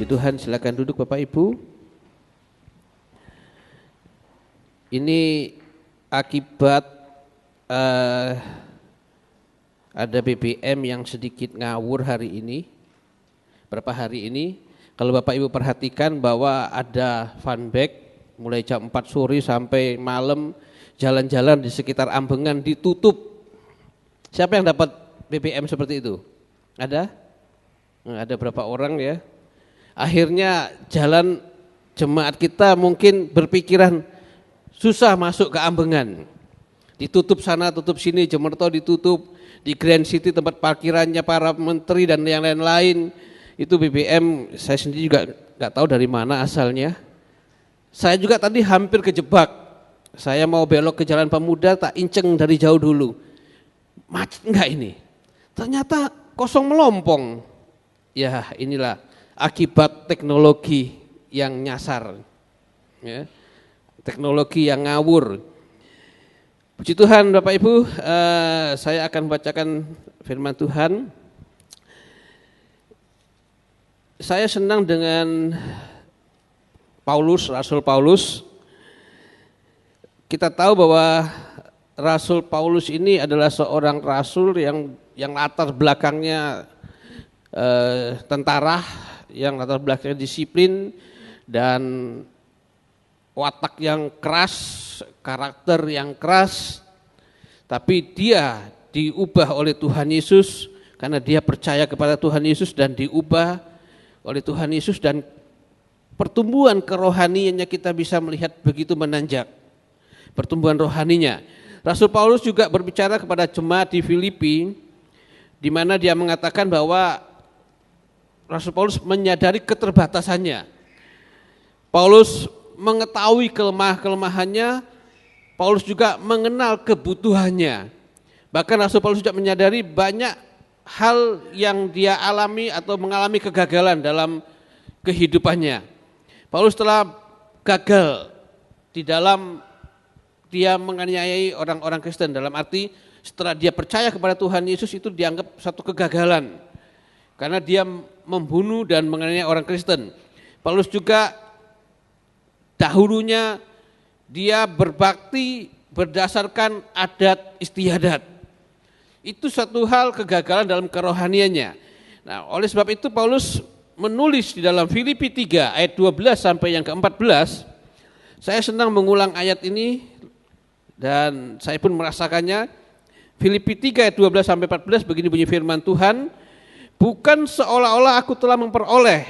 Puji Tuhan, silakan duduk Bapak Ibu. Ini akibat ada BBM yang sedikit ngawur hari ini. Berapa hari ini? Kalau Bapak Ibu perhatikan bahwa ada funback mulai jam 4 sore sampai malam, jalan-jalan di sekitar Ambengan ditutup. Siapa yang dapat BBM seperti itu? Ada? Ada berapa orang ya? Akhirnya jalan jemaat kita mungkin berpikiran susah masuk ke Ambengan. Ditutup sana, tutup sini, Jemerto ditutup, di Grand City tempat parkirannya para menteri dan yang lain-lain. Itu BBM saya sendiri juga nggak tahu dari mana asalnya. Saya juga tadi hampir kejebak. Saya mau belok ke Jalan Pemuda, tak inceng dari jauh dulu. Macet enggak ini? Ternyata kosong melompong. Ya inilah akibat teknologi yang nyasar, ya. Teknologi yang ngawur. Puji Tuhan Bapak Ibu, saya akan bacakan firman Tuhan. Saya senang dengan Paulus, Rasul Paulus. Kita tahu bahwa Rasul Paulus ini adalah seorang rasul yang latar belakangnya tentara, yang latar belakangnya disiplin dan watak yang keras, karakter yang keras, tapi dia diubah oleh Tuhan Yesus karena dia percaya kepada Tuhan Yesus dan diubah oleh Tuhan Yesus, dan pertumbuhan kerohaniannya kita bisa melihat begitu menanjak, pertumbuhan rohaninya. Rasul Paulus juga berbicara kepada jemaat di Filipi, di mana dia mengatakan bahwa Rasul Paulus menyadari keterbatasannya. Paulus mengetahui kelemahannya, Paulus juga mengenal kebutuhannya. Bahkan Rasul Paulus juga menyadari banyak hal yang dia alami atau mengalami kegagalan dalam kehidupannya. Paulus telah gagal di dalam dia menganiayai orang-orang Kristen, dalam arti setelah dia percaya kepada Tuhan Yesus itu dianggap satu kegagalan karena dia membunuh dan menganiaya orang Kristen. Paulus juga dahulunya dia berbakti berdasarkan adat istiadat. Itu satu hal kegagalan dalam kerohaniannya. Nah, oleh sebab itu Paulus menulis di dalam Filipi 3 ayat 12 sampai yang ke-14. Saya senang mengulang ayat ini dan saya pun merasakannya. Filipi 3 ayat 12 sampai 14 begini bunyi firman Tuhan, bukan seolah-olah aku telah memperoleh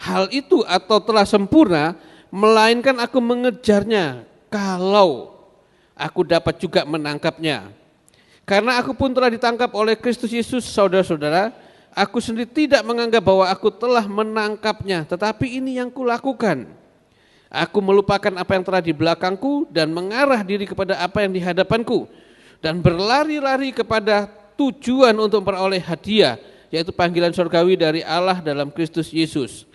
hal itu atau telah sempurna, melainkan aku mengejarnya kalau aku dapat juga menangkapnya. Karena aku pun telah ditangkap oleh Kristus Yesus, saudara-saudara, aku sendiri tidak menganggap bahwa aku telah menangkapnya, tetapi ini yang kulakukan. Aku melupakan apa yang telah di belakangku dan mengarah diri kepada apa yang di hadapanku, dan berlari-lari kepada tujuan untuk memperoleh hadiah, yaitu panggilan surgawi dari Allah dalam Kristus Yesus.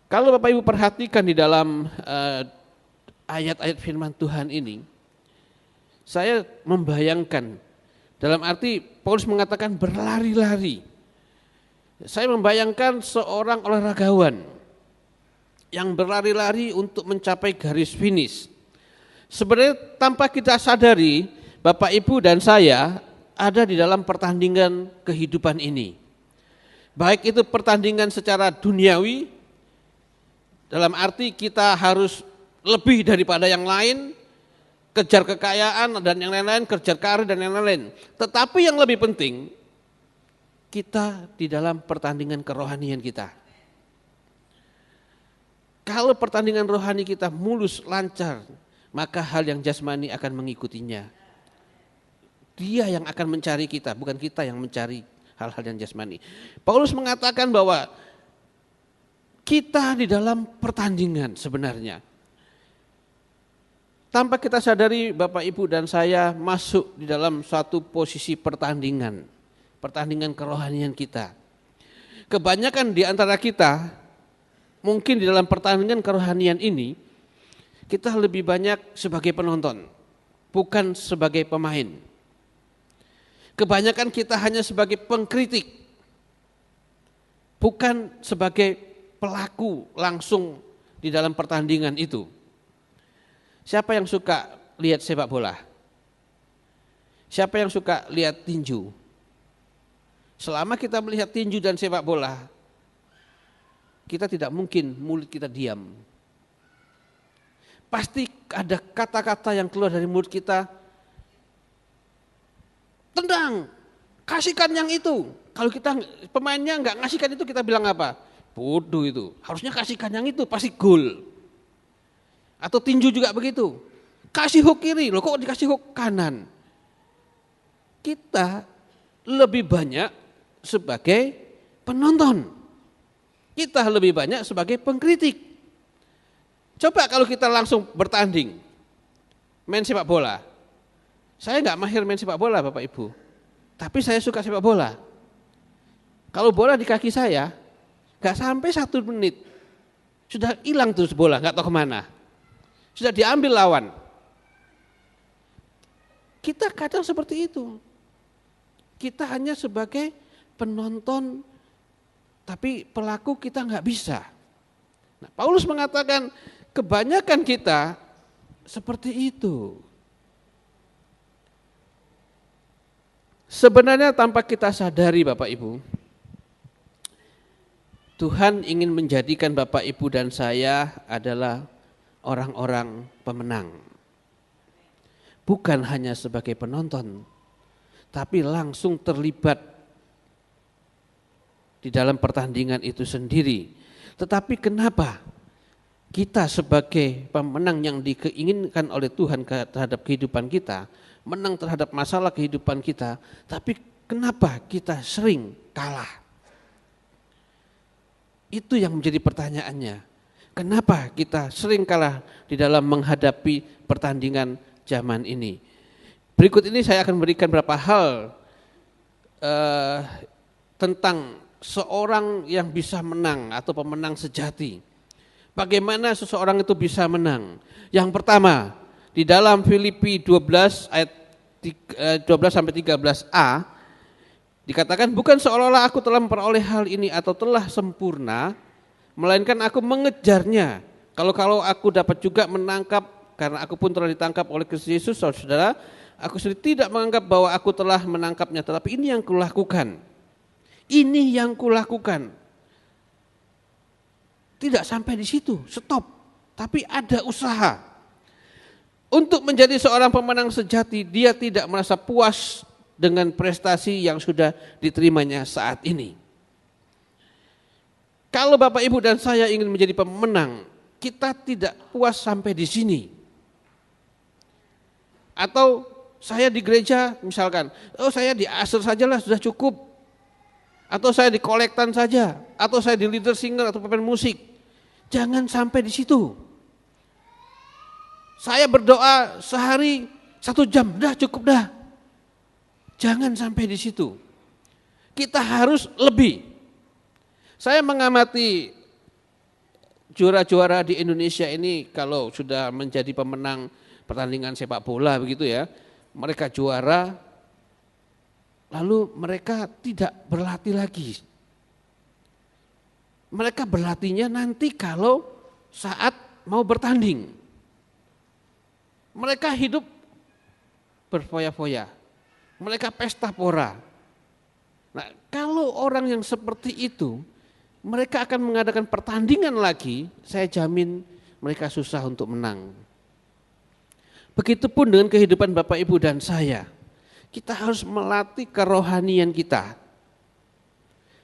Kalau Bapak Ibu perhatikan di dalam ayat-ayat firman Tuhan ini, saya membayangkan, dalam arti Paulus mengatakan berlari-lari. Saya membayangkan seorang olahragawan yang berlari-lari untuk mencapai garis finish. Sebenarnya tanpa kita sadari, Bapak Ibu dan saya ada di dalam pertandingan kehidupan ini. Baik itu pertandingan secara duniawi, dalam arti kita harus lebih daripada yang lain, kejar kekayaan dan yang lain-lain, kejar karir dan yang lain-lain. Tetapi yang lebih penting, kita di dalam pertandingan kerohanian kita. Kalau pertandingan rohani kita mulus, lancar, maka hal yang jasmani akan mengikutinya. Dia yang akan mencari kita, bukan kita yang mencari hal-hal yang jasmani. Paulus mengatakan bahwa kita di dalam pertandingan sebenarnya. Tanpa kita sadari Bapak Ibu dan saya masuk di dalam suatu posisi pertandingan kerohanian kita. Kebanyakan di antara kita mungkin di dalam pertandingan kerohanian ini kita lebih banyak sebagai penonton, bukan sebagai pemain. Kebanyakan kita hanya sebagai pengkritik, bukan sebagai pelaku langsung di dalam pertandingan itu. Siapa yang suka lihat sepak bola? Siapa yang suka lihat tinju? Selama kita melihat tinju dan sepak bola, kita tidak mungkin mulut kita diam. Pasti ada kata-kata yang keluar dari mulut kita, tendang, kasihkan yang itu. Kalau kita pemainnya nggak ngasihkan itu, kita bilang apa? Bodoh itu, harusnya kasihkan yang itu, pasti gol. Atau tinju juga begitu, kasih hook kiri, loh kok dikasih hook kanan. Kita lebih banyak sebagai penonton, kita lebih banyak sebagai pengkritik. Coba kalau kita langsung bertanding, main sepak bola. Saya nggak mahir main sepak bola Bapak Ibu, tapi saya suka sepak bola. Kalau bola di kaki saya, nggak sampai 1 menit, sudah hilang terus bola, nggak tahu kemana. Sudah diambil lawan. Kita kadang seperti itu. Kita hanya sebagai penonton, tapi pelaku kita nggak bisa. Nah, Paulus mengatakan kebanyakan kita seperti itu. Sebenarnya tanpa kita sadari Bapak Ibu, Tuhan ingin menjadikan Bapak Ibu dan saya adalah orang-orang pemenang. Bukan hanya sebagai penonton, tapi langsung terlibat di dalam pertandingan itu sendiri. Tetapi kenapa kita sebagai pemenang yang diinginkan oleh Tuhan terhadap kehidupan kita, menang terhadap masalah kehidupan kita, tapi kenapa kita sering kalah? Itu yang menjadi pertanyaannya. Kenapa kita sering kalah di dalam menghadapi pertandingan zaman ini? Berikut ini saya akan memberikan beberapa hal tentang seorang yang bisa menang atau pemenang sejati. Bagaimana seseorang itu bisa menang? Yang pertama, di dalam Filipi 12 ayat 12 sampai 13a dikatakan, bukan seolah-olah aku telah memperoleh hal ini atau telah sempurna, melainkan aku mengejarnya. Kalau aku dapat juga menangkap, karena aku pun telah ditangkap oleh Kristus Yesus, saudara, aku sendiri tidak menganggap bahwa aku telah menangkapnya, tetapi ini yang kulakukan. Ini yang kulakukan. Tidak sampai di situ, stop. Tapi ada usaha. Untuk menjadi seorang pemenang sejati, dia tidak merasa puas dengan prestasi yang sudah diterimanya saat ini. Kalau Bapak Ibu dan saya ingin menjadi pemenang, kita tidak puas sampai di sini. Atau saya di gereja misalkan, saya di asr sajalah sudah cukup. Atau saya di kolektan saja, atau saya di leader singer atau pemain musik. Jangan sampai di situ. Saya berdoa sehari 1 jam, dah cukup dah. Jangan sampai di situ. Kita harus lebih. Saya mengamati juara-juara di Indonesia ini kalau sudah menjadi pemenang pertandingan sepak bola begitu ya. Mereka juara, lalu mereka tidak berlatih lagi. Mereka berlatihnya nanti kalau saat mau bertanding. Mereka hidup berfoya-foya. Mereka pesta pora. Nah, kalau orang yang seperti itu, mereka akan mengadakan pertandingan lagi, saya jamin mereka susah untuk menang. Begitupun dengan kehidupan Bapak Ibu dan saya. Kita harus melatih kerohanian kita.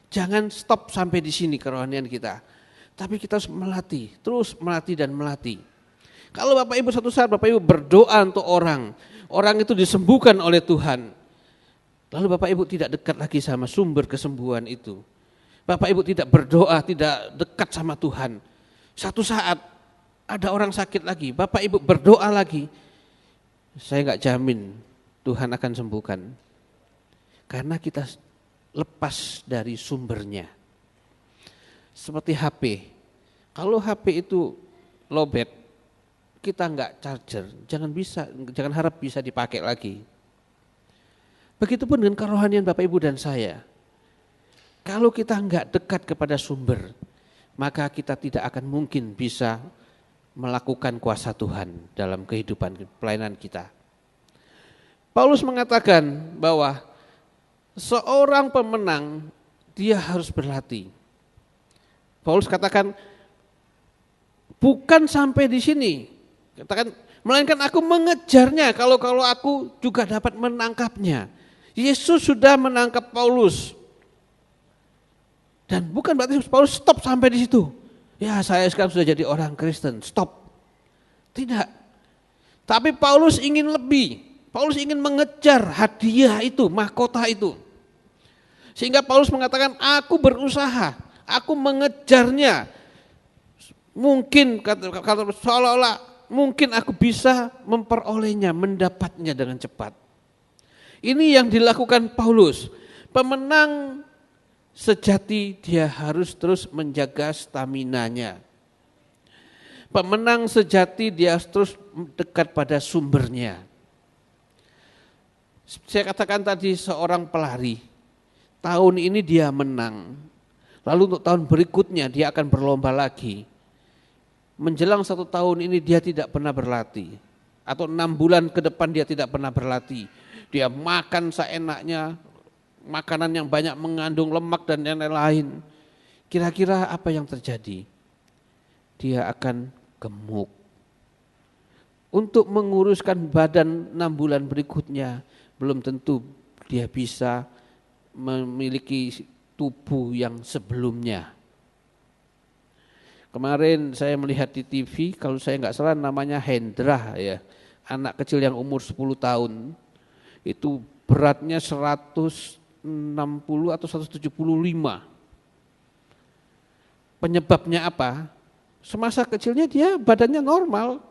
Jangan stop sampai di sini kerohanian kita. Tapi kita harus melatih, terus melatih dan melatih. Kalau Bapak Ibu suatu saat Bapak Ibu berdoa untuk orang itu disembuhkan oleh Tuhan. Lalu Bapak Ibu tidak dekat lagi sama sumber kesembuhan itu. Bapak Ibu tidak berdoa, tidak dekat sama Tuhan. Satu saat ada orang sakit lagi, Bapak Ibu berdoa lagi. Saya enggak jamin Tuhan akan sembuhkan. Karena kita lepas dari sumbernya. Seperti HP. Kalau HP itu lowbat, kita enggak charger, jangan harap bisa dipakai lagi. Begitupun dengan kerohanian Bapak Ibu dan saya. Kalau kita enggak dekat kepada sumber, maka kita tidak akan mungkin bisa melakukan kuasa Tuhan dalam kehidupan pelayanan kita. Paulus mengatakan bahwa seorang pemenang dia harus berlatih. Paulus katakan bukan sampai di sini, katakan melainkan aku mengejarnya kalau aku juga dapat menangkapnya. Yesus sudah menangkap Paulus. Dan bukan berarti Paulus stop sampai di situ. Ya, saya sekarang sudah jadi orang Kristen, stop. Tidak. Tapi Paulus ingin lebih. Paulus ingin mengejar hadiah itu, mahkota itu. Sehingga Paulus mengatakan, aku berusaha, aku mengejarnya. Mungkin kata seolah-olah mungkin aku bisa memperolehnya, mendapatnya dengan cepat. Ini yang dilakukan Paulus. Pemenang sejati dia harus terus menjaga staminanya. Pemenang sejati dia harus terus dekat pada sumbernya. Saya katakan tadi seorang pelari, tahun ini dia menang, lalu untuk tahun berikutnya dia akan berlomba lagi. Menjelang 1 tahun ini dia tidak pernah berlatih, atau 6 bulan ke depan dia tidak pernah berlatih. Dia makan seenaknya, makanan yang banyak mengandung lemak dan yang lain. Kira-kira apa yang terjadi? Dia akan gemuk. Untuk menguruskan badan 6 bulan berikutnya, belum tentu dia bisa memiliki tubuh yang sebelumnya. Kemarin saya melihat di TV, kalau saya nggak salah namanya Hendra ya, anak kecil yang umur 10 tahun, itu beratnya 160 atau 175. Penyebabnya apa? Semasa kecilnya dia badannya normal,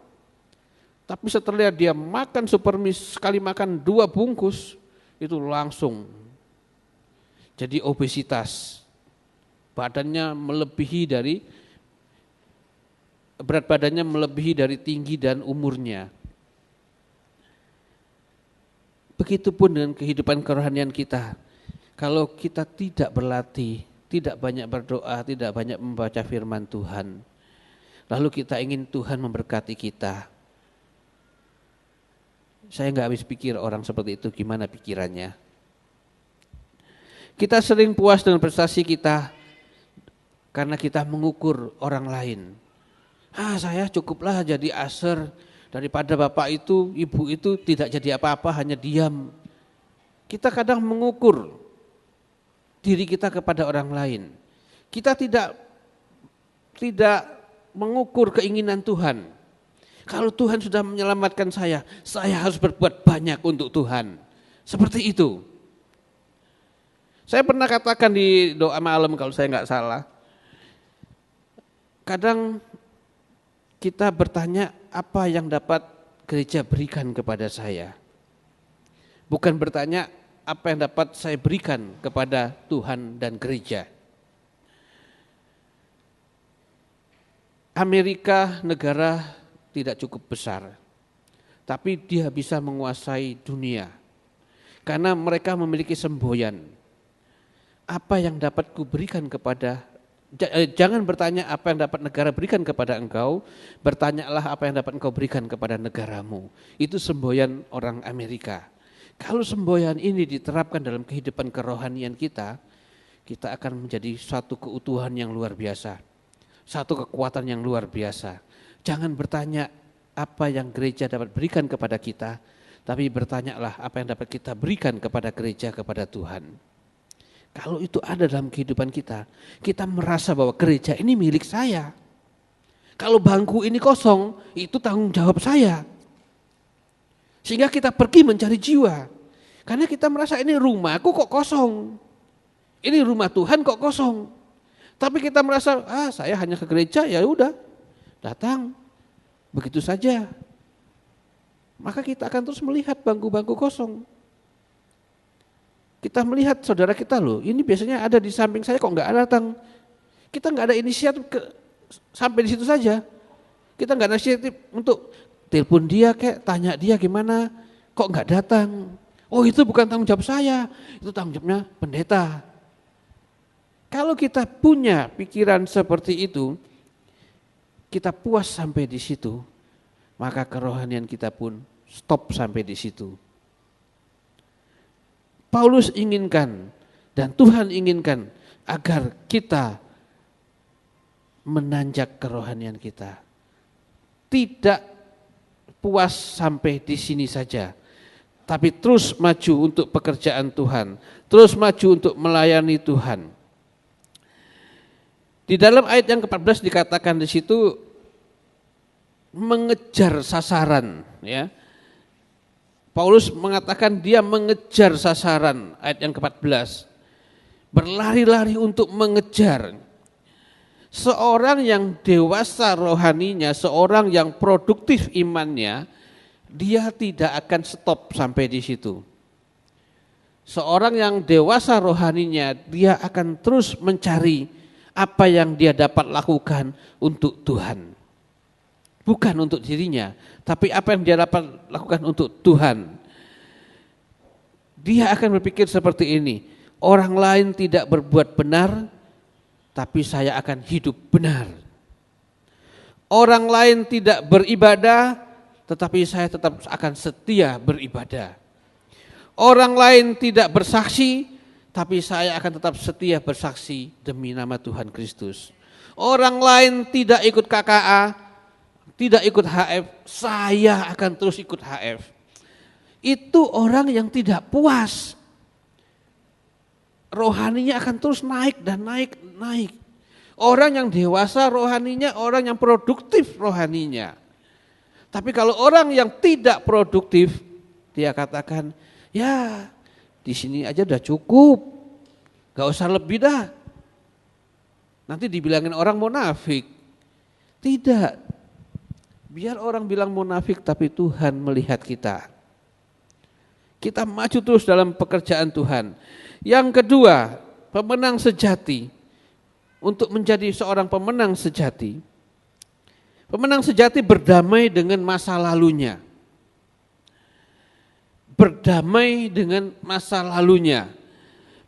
tapi setelah dia makan supermis, sekali makan 2 bungkus, itu langsung jadi obesitas. Badannya melebihi dari, berat badannya melebihi dari tinggi dan umurnya. Begitupun dengan kehidupan kerohanian kita. Kalau kita tidak berlatih, tidak banyak berdoa, tidak banyak membaca firman Tuhan, lalu kita ingin Tuhan memberkati kita. Saya nggak habis pikir orang seperti itu gimana pikirannya. Kita sering puas dengan prestasi kita karena kita mengukur orang lain. Saya cukuplah jadi aser, daripada bapak itu, ibu itu tidak jadi apa-apa, hanya diam. Kita kadang mengukur diri kita kepada orang lain. Kita tidak mengukur keinginan Tuhan. Kalau Tuhan sudah menyelamatkan saya harus berbuat banyak untuk Tuhan. Seperti itu. Saya pernah katakan di doa malam kalau saya nggak salah. Kadang kita bertanya apa yang dapat gereja berikan kepada saya. Bukan bertanya apa yang dapat saya berikan kepada Tuhan dan gereja. Amerika negara tidak cukup besar, tapi dia bisa menguasai dunia. Karena mereka memiliki semboyan. Apa yang dapat kuberikan kepada, jangan bertanya apa yang dapat negara berikan kepada engkau, bertanyalah apa yang dapat engkau berikan kepada negaramu. Itu semboyan orang Amerika. Kalau semboyan ini diterapkan dalam kehidupan kerohanian kita, kita akan menjadi satu keutuhan yang luar biasa, satu kekuatan yang luar biasa. Jangan bertanya apa yang gereja dapat berikan kepada kita, tapi bertanyalah apa yang dapat kita berikan kepada gereja, kepada Tuhan. Kalau itu ada dalam kehidupan kita, kita merasa bahwa gereja ini milik saya. Kalau bangku ini kosong, itu tanggung jawab saya. Sehingga kita pergi mencari jiwa. Karena kita merasa ini rumahku kok kosong. Ini rumah Tuhan kok kosong. Tapi kita merasa, saya hanya ke gereja, ya udah, datang. Begitu saja. Maka kita akan terus melihat bangku-bangku kosong. Kita melihat saudara kita loh, ini biasanya ada di samping saya kok nggak datang. Kita nggak ada inisiatif sampai di situ saja. Kita nggak ada inisiatif untuk telepon dia, kayak tanya dia gimana, kok nggak datang. Oh itu bukan tanggung jawab saya, itu tanggung jawabnya pendeta. Kalau kita punya pikiran seperti itu, kita puas sampai di situ, maka kerohanian kita pun stop sampai di situ. Paulus inginkan dan Tuhan inginkan agar kita menanjak kerohanian kita. Tidak puas sampai di sini saja, tapi terus maju untuk pekerjaan Tuhan, terus maju untuk melayani Tuhan. Di dalam ayat yang ke-14 dikatakan di situ mengejar sasaran, ya. Paulus mengatakan dia mengejar sasaran, ayat yang ke-14. Berlari-lari untuk mengejar. Seorang yang dewasa rohaninya, seorang yang produktif imannya, dia tidak akan stop sampai di situ. Seorang yang dewasa rohaninya, dia akan terus mencari apa yang dia dapat lakukan untuk Tuhan. Bukan untuk dirinya, tapi apa yang dia dapat lakukan untuk Tuhan. Dia akan berpikir seperti ini, orang lain tidak berbuat benar, tapi saya akan hidup benar. Orang lain tidak beribadah, tetapi saya tetap akan setia beribadah. Orang lain tidak bersaksi, tapi saya akan tetap setia bersaksi demi nama Tuhan Kristus. Orang lain tidak ikut KKA, tidak ikut HF, saya akan terus ikut HF. Itu orang yang tidak puas. Rohaninya akan terus naik dan naik. Orang yang dewasa rohaninya, orang yang produktif rohaninya. Tapi kalau orang yang tidak produktif, dia katakan, ya di sini aja udah cukup, gak usah lebih dah. Nanti dibilangin orang munafik. Tidak, biar orang bilang munafik, tapi Tuhan melihat kita. Kita maju terus dalam pekerjaan Tuhan. Yang kedua, pemenang sejati. Untuk menjadi seorang pemenang sejati, pemenang sejati berdamai dengan masa lalunya. Berdamai dengan masa lalunya.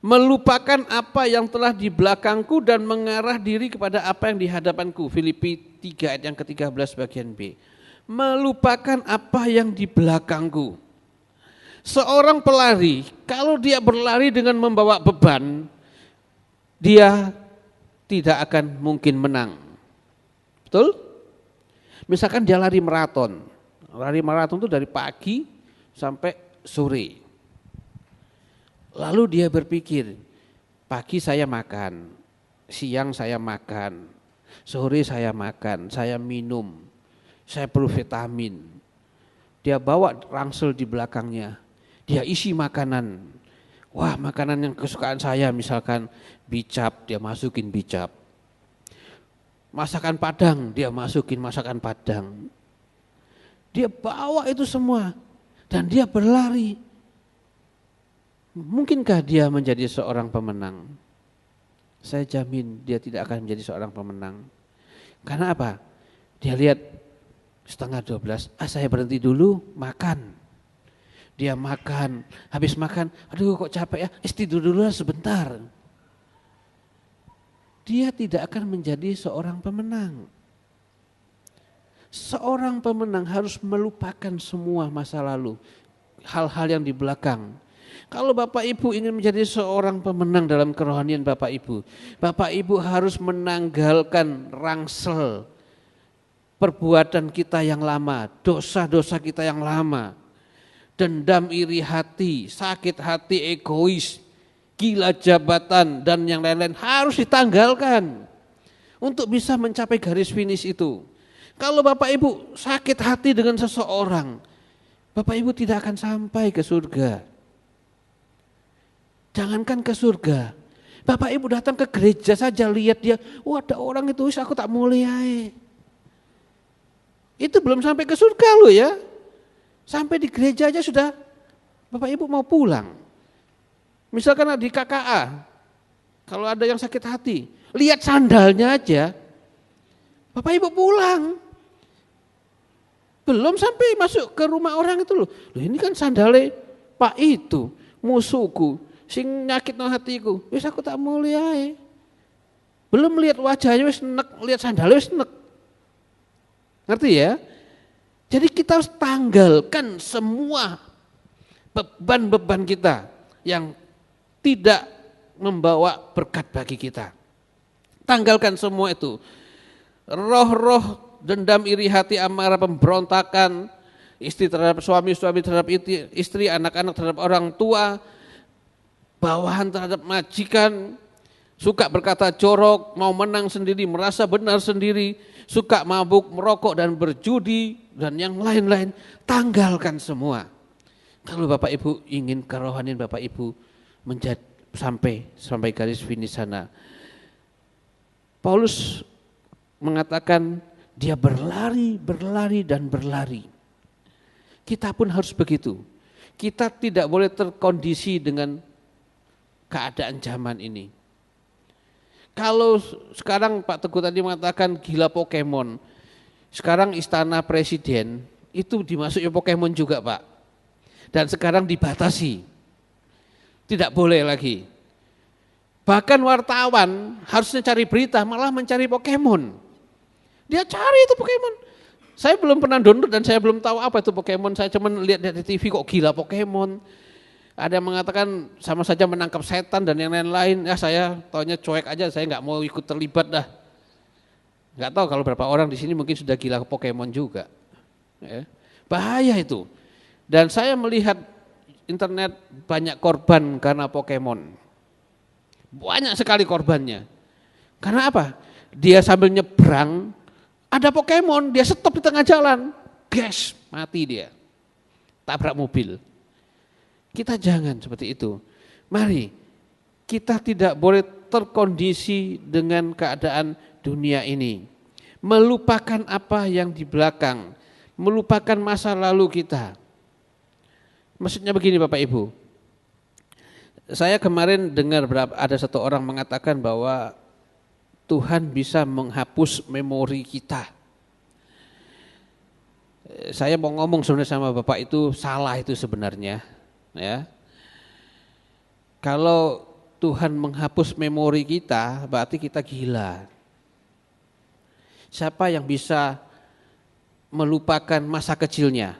Melupakan apa yang telah di belakangku dan mengarah diri kepada apa yang di hadapanku. Filipi 3 ayat yang ke-13 bagian B. Melupakan apa yang di belakangku. Seorang pelari, kalau dia berlari dengan membawa beban, dia tidak akan mungkin menang. Betul? Misalkan dia lari maraton. Lari maraton itu dari pagi sampai sore. Lalu dia berpikir, pagi saya makan, siang saya makan, sore saya makan, saya minum, saya perlu vitamin. Dia bawa ransel di belakangnya, dia isi makanan. Wah, makanan yang kesukaan saya misalkan bicap, dia masukin bicap. Masakan Padang, dia masukin masakan Padang. Dia bawa itu semua dan dia berlari. Mungkinkah dia menjadi seorang pemenang? Saya jamin dia tidak akan menjadi seorang pemenang. Karena apa? Dia lihat 11:30, saya berhenti dulu makan. Dia makan, habis makan, aduh kok capek ya, tidur dulu sebentar. Dia tidak akan menjadi seorang pemenang. Seorang pemenang harus melupakan semua masa lalu, hal-hal yang di belakang. Kalau Bapak Ibu ingin menjadi seorang pemenang dalam kerohanian Bapak Ibu harus menanggalkan rangsel perbuatan kita yang lama, dosa-dosa kita yang lama. Dendam, iri hati, sakit hati, egois, gila jabatan dan yang lain-lain harus ditanggalkan untuk bisa mencapai garis finish itu. Kalau Bapak Ibu sakit hati dengan seseorang, Bapak Ibu tidak akan sampai ke surga. Jangankan ke surga, Bapak Ibu datang ke gereja saja lihat dia, wah ada orang itu aku tak muliai. Itu belum sampai ke surga loh ya. Sampai di gereja aja sudah Bapak Ibu mau pulang. Misalkan di KKA, kalau ada yang sakit hati, lihat sandalnya aja, Bapak Ibu pulang. Belum sampai masuk ke rumah orang itu loh. Loh ini kan sandalnya Pak itu, musuhku, sing nyakit no hatiku, wis aku tak muliai. Belum lihat wajahnya wis nek, lihat sandalnya wis nek. Ngerti ya? Jadi kita harus tanggalkan semua beban-beban kita yang tidak membawa berkat bagi kita. Tanggalkan semua itu. Roh-roh dendam, iri hati, amarah, pemberontakan, istri terhadap suami, suami terhadap istri, anak-anak terhadap orang tua, bawahan terhadap majikan, suka berkata jorok, mau menang sendiri, merasa benar sendiri, suka mabuk, merokok dan berjudi dan yang lain-lain. Tanggalkan semua. Kalau Bapak Ibu ingin kerohanian Bapak Ibu menjadi sampai garis finish sana. Paulus mengatakan dia berlari, berlari dan berlari. Kita pun harus begitu. Kita tidak boleh terkondisi dengan keadaan zaman ini. Kalau sekarang Pak Teguh tadi mengatakan gila Pokemon, sekarang istana presiden itu dimasuki Pokemon juga Pak. Dan sekarang dibatasi, tidak boleh lagi. Bahkan wartawan harusnya cari berita malah mencari Pokemon. Dia cari itu Pokemon. Saya belum pernah download dan saya belum tahu apa itu Pokemon. Saya cuma lihat di TV kok gila Pokemon. Ada yang mengatakan sama saja menangkap setan dan yang lain-lain. Ya saya taunya cuek aja, saya nggak mau ikut terlibat dah. Nggak tahu kalau berapa orang di sini mungkin sudah gila Pokemon juga. Ya. Bahaya itu. Dan saya melihat internet banyak korban karena Pokemon. Banyak sekali korbannya. Karena apa? Dia sambil nyebrang, ada Pokemon, dia stop di tengah jalan. Gas, mati dia. Tabrak mobil. Kita jangan seperti itu. Mari, kita tidak boleh terkondisi dengan keadaan dunia ini. Melupakan apa yang di belakang. Melupakan masa lalu kita. Maksudnya begini Bapak Ibu, saya kemarin dengar ada satu orang mengatakan bahwa Tuhan bisa menghapus memori kita. Saya mau ngomong sebenarnya sama Bapak itu salah itu sebenarnya. Ya. Kalau Tuhan menghapus memori kita berarti kita gila. Siapa yang bisa melupakan masa kecilnya?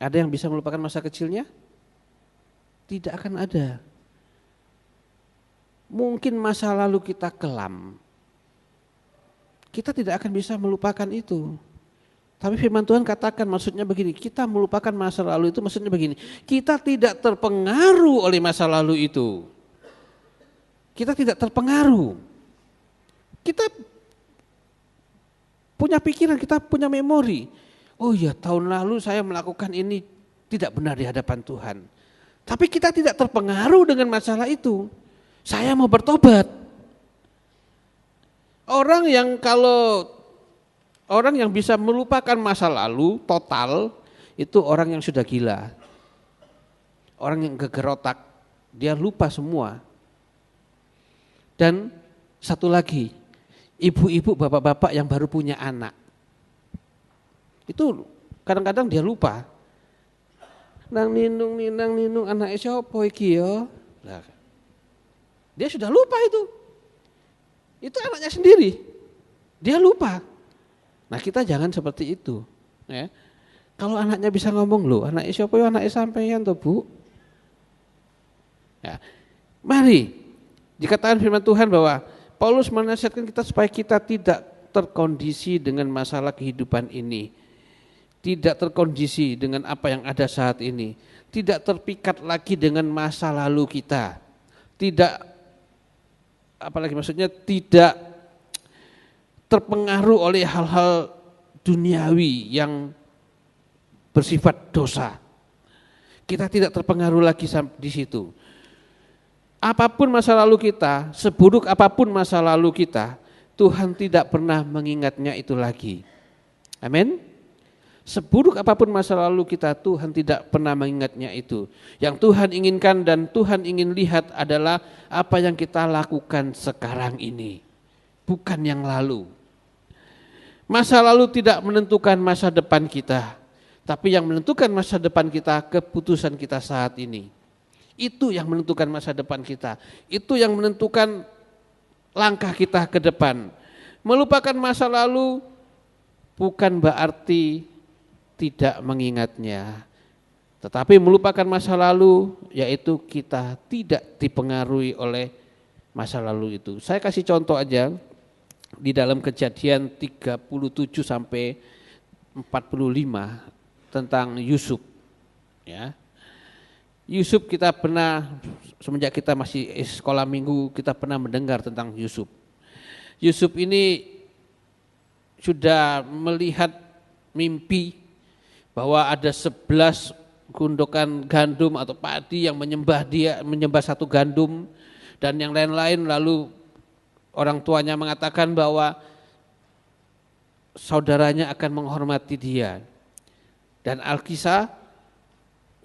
Ada yang bisa melupakan masa kecilnya? Tidak akan ada. Mungkin masa lalu kita kelam. Kita tidak akan bisa melupakan itu. Tapi firman Tuhan katakan maksudnya begini, kita melupakan masa lalu itu maksudnya begini, kita tidak terpengaruh oleh masa lalu itu. Kita tidak terpengaruh. Kita punya pikiran, kita punya memori. Oh ya, tahun lalu saya melakukan ini tidak benar di hadapan Tuhan. Tapi kita tidak terpengaruh dengan masalah itu. Saya mau bertobat. Orang yang bisa melupakan masa lalu total itu orang yang sudah gila. Orang yang geger otak, dia lupa semua. Dan satu lagi, ibu-ibu, bapak-bapak yang baru punya anak. Itu kadang-kadang dia lupa. Nang ninung anak siapa iki ya? Dia sudah lupa itu. Itu anaknya sendiri. Dia lupa. Nah, kita jangan seperti itu, ya. Kalau anaknya bisa ngomong, loh, anak siapa ya, anak sampeyan toh, Bu. Ya. Mari dikatakan firman Tuhan bahwa Paulus menasihatkan kita supaya kita tidak terkondisi dengan masalah kehidupan ini. Tidak terkondisi dengan apa yang ada saat ini. Tidak terpikat lagi dengan masa lalu kita. Tidak, apalagi maksudnya tidak terpengaruh oleh hal-hal duniawi yang bersifat dosa. Kita tidak terpengaruh lagi di situ. Apapun masa lalu kita, seburuk apapun masa lalu kita, Tuhan tidak pernah mengingatnya itu lagi. Amin. Seburuk apapun masa lalu kita, Tuhan tidak pernah mengingatnya itu. Yang Tuhan inginkan dan Tuhan ingin lihat adalah apa yang kita lakukan sekarang ini, bukan yang lalu. Masa lalu tidak menentukan masa depan kita, tapi yang menentukan masa depan kita, keputusan kita saat ini. Itu yang menentukan masa depan kita. Itu yang menentukan langkah kita ke depan. Melupakan masa lalu bukan berarti tidak mengingatnya, tetapi melupakan masa lalu yaitu kita tidak dipengaruhi oleh masa lalu itu. Saya kasih contoh aja di dalam Kejadian 37 sampai 45 tentang Yusuf. Ya. Yusuf kita pernah, semenjak kita masih sekolah minggu, kita pernah mendengar tentang Yusuf. Yusuf ini sudah melihat mimpi bahwa ada 11 gundukan gandum atau padi yang menyembah satu gandum, dan yang lain-lain. Lalu orang tuanya mengatakan bahwa saudaranya akan menghormati dia. Dan Alkisah,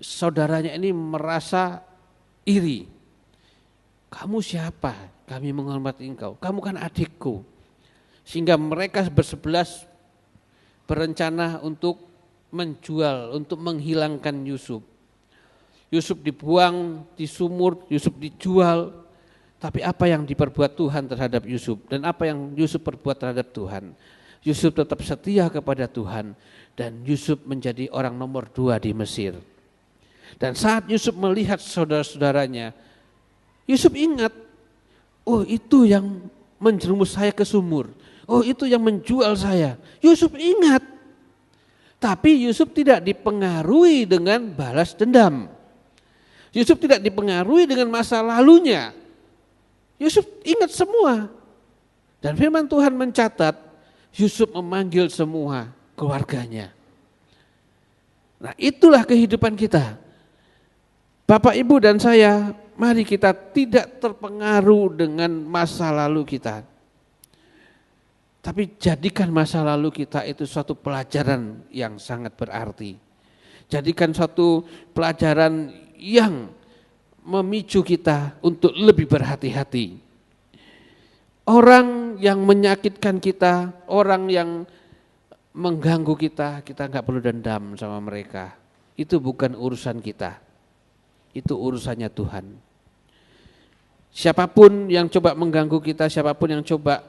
saudaranya ini merasa iri. Kamu siapa? Kami menghormati engkau. Kamu kan adikku. Sehingga mereka bersebelas berencana untuk menjual, untuk menghilangkan Yusuf. Yusuf dibuang di sumur, Yusuf dijual. Tapi apa yang diperbuat Tuhan terhadap Yusuf dan apa yang Yusuf perbuat terhadap Tuhan? Yusuf tetap setia kepada Tuhan dan Yusuf menjadi orang nomor 2 di Mesir. Dan saat Yusuf melihat saudara-saudaranya, Yusuf ingat, oh itu yang menjerumus saya ke sumur, oh itu yang menjual saya. Yusuf ingat. Tapi Yusuf tidak dipengaruhi dengan balas dendam. Yusuf tidak dipengaruhi dengan masa lalunya. Yusuf ingat semua. Dan firman Tuhan mencatat, Yusuf memanggil semua keluarganya. Nah, itulah kehidupan kita. Bapak, Ibu dan saya, mari kita tidak terpengaruh dengan masa lalu kita. Tapi jadikan masa lalu kita itu suatu pelajaran yang sangat berarti. Jadikan suatu pelajaran yang memicu kita untuk lebih berhati-hati. Orang yang menyakitkan kita, orang yang mengganggu kita, kita enggak perlu dendam sama mereka. Itu bukan urusan kita. Itu urusannya Tuhan. Siapapun yang coba mengganggu kita, siapapun yang coba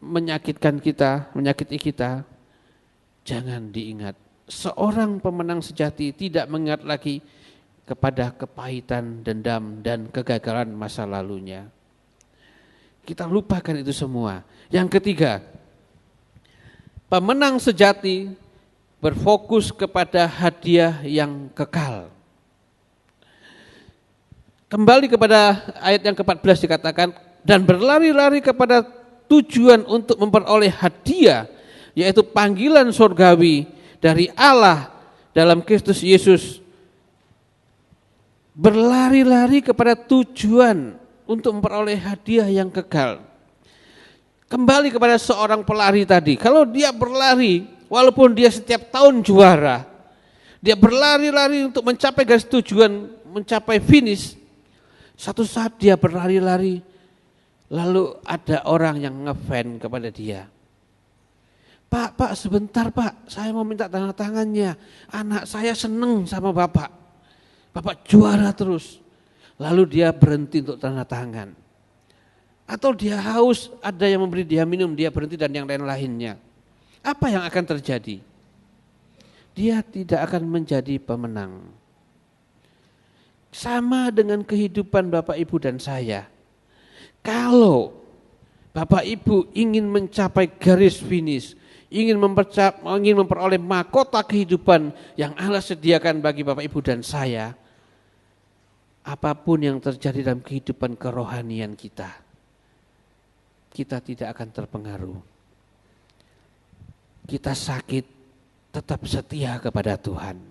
menyakitkan kita, menyakiti kita, jangan diingat. Seorang pemenang sejati tidak mengingat lagi kepada kepahitan, dendam, dan kegagalan masa lalunya. Kita lupakan itu semua. Yang ketiga, pemenang sejati berfokus kepada hadiah yang kekal. Kembali kepada ayat yang ke-14 dikatakan, dan berlari-lari kepada tujuan untuk memperoleh hadiah, yaitu panggilan surgawi dari Allah dalam Kristus Yesus. Berlari-lari kepada tujuan untuk memperoleh hadiah yang kekal. Kembali kepada seorang pelari tadi, kalau dia berlari, walaupun dia setiap tahun juara, dia berlari-lari untuk mencapai garis tujuan, mencapai finish, satu saat dia berlari-lari, lalu ada orang yang ngefan kepada dia. Pak, sebentar Pak, saya mau minta tanda tangannya. Anak saya seneng sama Bapak. Bapak juara terus. Lalu dia berhenti untuk tanda tangan. Atau dia haus, ada yang memberi dia minum, dia berhenti dan yang lain-lainnya. Apa yang akan terjadi? Dia tidak akan menjadi pemenang. Sama dengan kehidupan Bapak, Ibu dan saya. Kalau Bapak Ibu ingin mencapai garis finish, ingin memperoleh mahkota kehidupan yang Allah sediakan bagi Bapak Ibu dan saya, apapun yang terjadi dalam kehidupan kerohanian kita tidak akan terpengaruh. Kita sakit, tetap setia kepada Tuhan.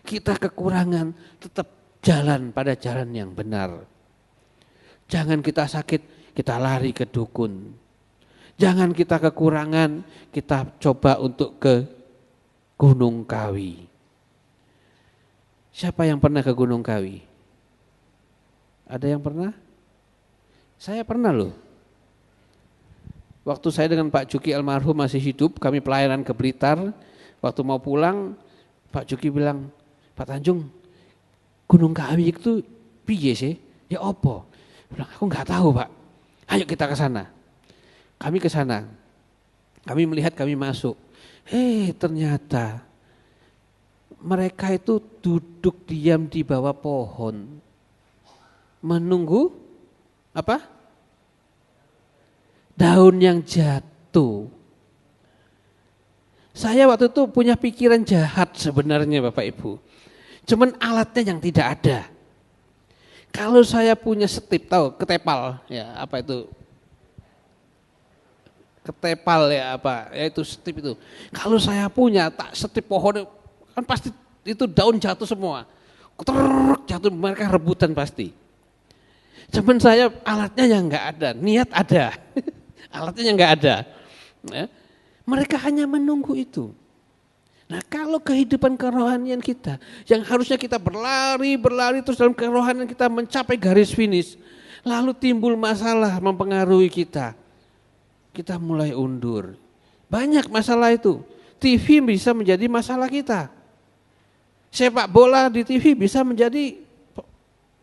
Kita kekurangan, tetap jalan pada jalan yang benar. Jangan kita sakit, kita lari ke dukun. Jangan kita kekurangan, kita coba untuk ke Gunung Kawi. Siapa yang pernah ke Gunung Kawi? Ada yang pernah? Saya pernah loh. Waktu saya dengan Pak Juki almarhum masih hidup, kami pelayanan ke Blitar. Waktu mau pulang, Pak Juki bilang, Pak Tanjung, Gunung Kawi itu piye sih? Ya opo? Bilang, aku enggak tahu Pak. Ayo kita ke sana. Kami ke sana. Kami melihat, kami masuk. Ternyata mereka itu duduk diam di bawah pohon. Menunggu apa? Daun yang jatuh. Saya waktu itu punya pikiran jahat sebenarnya Bapak Ibu. Cuman alatnya yang tidak ada. Kalau saya punya setip, tahu ketepal ya, apa itu? Ketepal ya apa? Ya itu setip itu. Kalau saya punya tak setip pohon kan pasti itu daun jatuh semua. Jatuh, mereka rebutan pasti. Cuman saya alatnya yang enggak ada, niat ada. Alatnya yang enggak ada. Ya. Mereka hanya menunggu itu. Nah kalau kehidupan kerohanian kita, yang harusnya kita berlari terus dalam kerohanian kita mencapai garis finish, lalu timbul masalah mempengaruhi kita. Kita mulai undur. Banyak masalah itu. TV bisa menjadi masalah kita. Sepak bola di TV bisa menjadi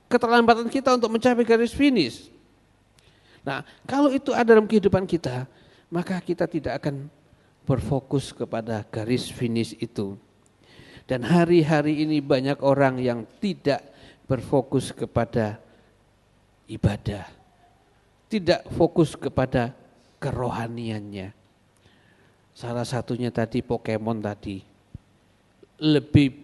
keterlambatan kita untuk mencapai garis finish. Nah kalau itu ada dalam kehidupan kita, maka kita tidak akan berfokus kepada garis finish itu. Dan hari-hari ini banyak orang yang tidak berfokus kepada ibadah. Tidak fokus kepada kerohaniannya. Salah satunya tadi Pokemon tadi. Lebih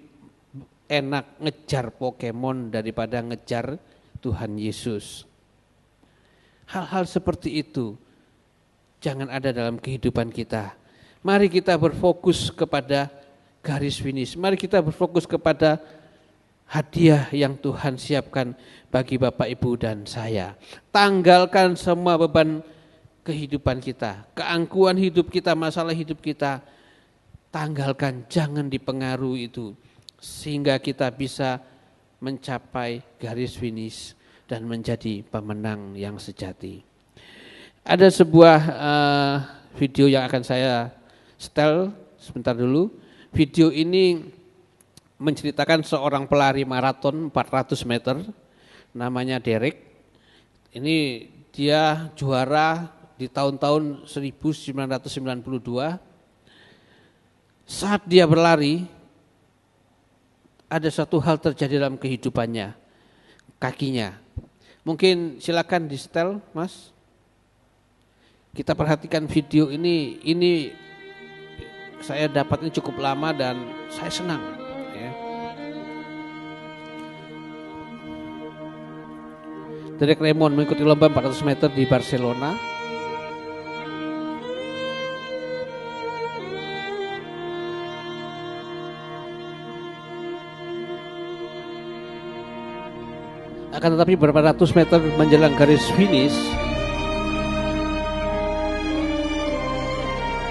enak ngejar Pokemon daripada ngejar Tuhan Yesus. Hal-hal seperti itu jangan ada dalam kehidupan kita. Mari kita berfokus kepada garis finish. Mari kita berfokus kepada hadiah yang Tuhan siapkan bagi Bapak, Ibu, dan saya. Tanggalkan semua beban kehidupan kita, keangkuhan hidup kita, masalah hidup kita. Tanggalkan, jangan dipengaruhi itu. Sehingga kita bisa mencapai garis finish dan menjadi pemenang yang sejati. Ada sebuah video yang akan saya setel sebentar dulu. Video ini menceritakan seorang pelari maraton 400 meter, namanya Derek. Ini dia juara di tahun-tahun 1992. Saat dia berlari, ada satu hal terjadi dalam kehidupannya, kakinya. Mungkin silakan di setel, Mas. Kita perhatikan video ini saya dapatnya cukup lama dan saya senang. Ya. Derek Raymond mengikuti lomba 400 meter di Barcelona. Akan tetapi beberapa ratus meter menjelang garis finish,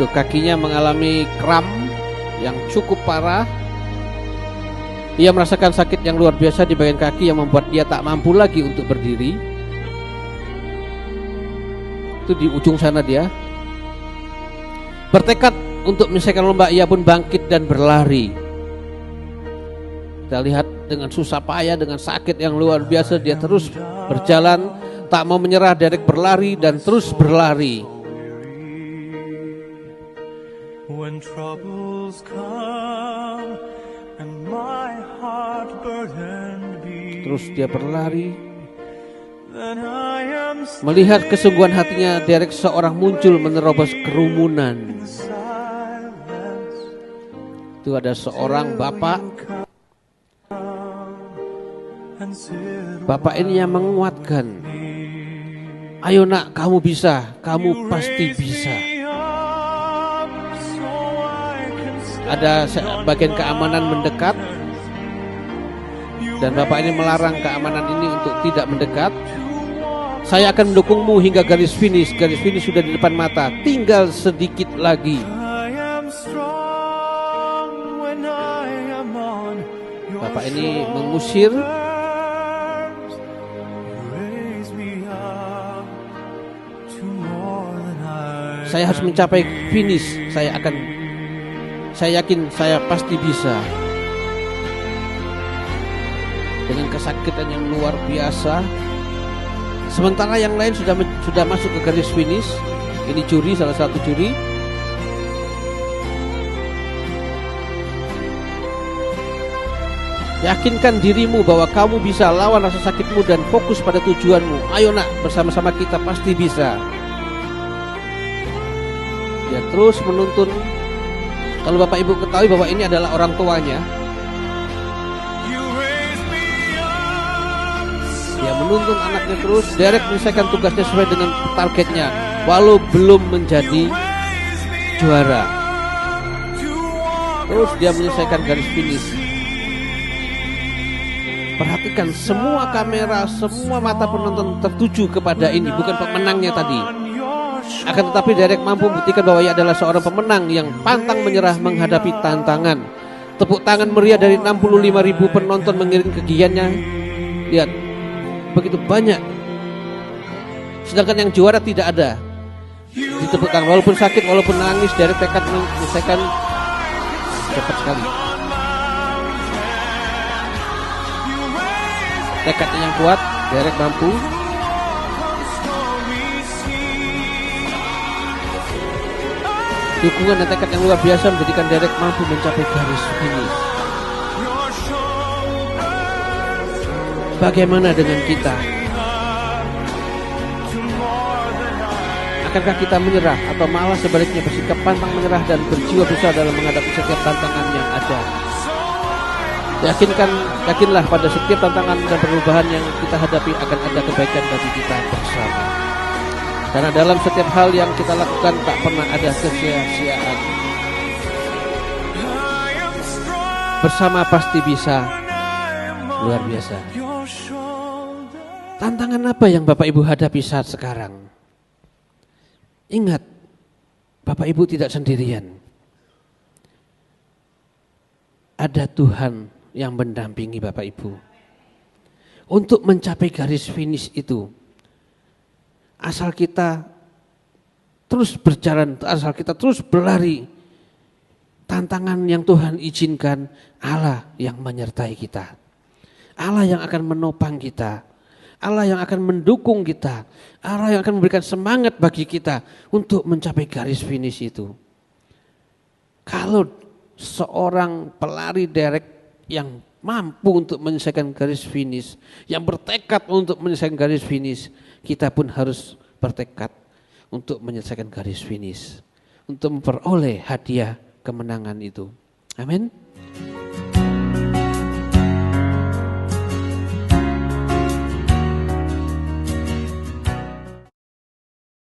tuh kakinya mengalami kram yang cukup parah. Ia merasakan sakit yang luar biasa di bagian kaki yang membuat dia tak mampu lagi untuk berdiri. Itu di ujung sana dia. Bertekad untuk menyelesaikan lomba, ia pun bangkit dan berlari. Kita lihat dengan susah payah, dengan sakit yang luar biasa, dia terus berjalan, tak mau menyerah. Derek berlari dan terus berlari. When troubles come and my heart burdened be, terus dia berlari. Melihat kesungguhan hatinya, Derek seorang muncul menerobos kerumunan. Itu ada seorang bapak. Bapak ini yang menguatkan. Ayo nak, kamu bisa, kamu pasti bisa. Ada bagian keamanan mendekat dan bapak ini melarang keamanan ini untuk tidak mendekat. Saya akan mendukungmu hingga garis finish. Garis finish sudah di depan mata, tinggal sedikit lagi. Bapak ini mengusir. Saya harus mencapai finish. Saya yakin saya pasti bisa. Dengan kesakitan yang luar biasa, Sementara yang lain sudah masuk ke garis finish. Ini juri, salah satu juri. Yakinkan dirimu bahwa kamu bisa lawan rasa sakitmu dan fokus pada tujuanmu. Ayo nak, bersama-sama kita pasti bisa. Dia terus menuntun. Kalau Bapak Ibu ketahui bahwa ini adalah orang tuanya, dia menuntun anaknya terus. Derek menyelesaikan tugasnya sesuai dengan targetnya, walau belum menjadi juara. Terus dia menyelesaikan garis finish. Perhatikan, semua kamera, semua mata penonton tertuju kepada ini, bukan pemenangnya tadi. Akan tetapi Derek mampu membuktikan bahwa ia adalah seorang pemenang yang pantang menyerah menghadapi tantangan. Tepuk tangan meriah dari 65.000 penonton mengiring kegiatannya. Lihat, begitu banyak. Sedangkan yang juara tidak ada. Ditepuk tangan, walaupun sakit, walaupun nangis, Derek tekad menyelesaikan cepat sekali. Tekadnya yang kuat, Derek mampu. Dukungan dan tekad yang luar biasa menjadikan Derek mampu mencapai garis finish. Bagaimana dengan kita? Akankah kita menyerah atau malah sebaliknya bersikap pantang menyerah dan berjiwa besar dalam menghadapi setiap tantangan yang ada? Yakinlah pada setiap tantangan dan perubahan yang kita hadapi akan ada kebaikan bagi kita bersama. Karena dalam setiap hal yang kita lakukan tak pernah ada kesia-siaan. Bersama pasti bisa. Luar biasa. Tantangan apa yang Bapak Ibu hadapi saat sekarang? Ingat, Bapak Ibu tidak sendirian. Ada Tuhan yang mendampingi Bapak Ibu untuk mencapai garis finish itu. Asal kita terus berjalan, asal kita terus berlari, tantangan yang Tuhan izinkan, Allah yang menyertai kita. Allah yang akan menopang kita, Allah yang akan mendukung kita, Allah yang akan memberikan semangat bagi kita untuk mencapai garis finish itu. Kalau seorang pelari Derek yang mampu untuk menyelesaikan garis finish, yang bertekad untuk menyelesaikan garis finish, kita pun harus bertekad untuk menyelesaikan garis finish, untuk memperoleh hadiah kemenangan itu. Amin.